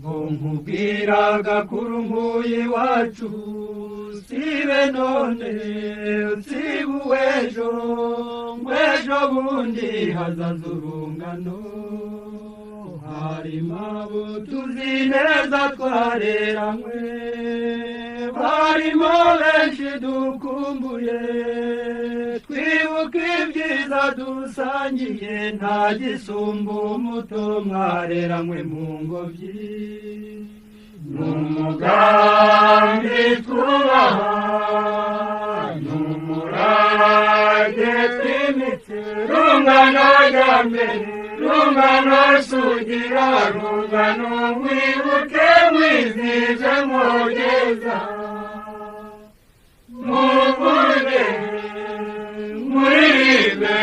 nkubwiraga kuri nkuye iwacu sibe none sibe uw'ejo ngw'ejo bundi hazaza urungano harimo abo tuzi neza twareranywe harimo benshi dukumbuye twibuka ibyiza dusangiye nta gisumba umuto mwareranywe mu ngobyi n'umugambi twubaha n'umurage twimitse rungano rya mbere rungano sugira rungano mwibuke mwizize mwogeza muvuge muririmbe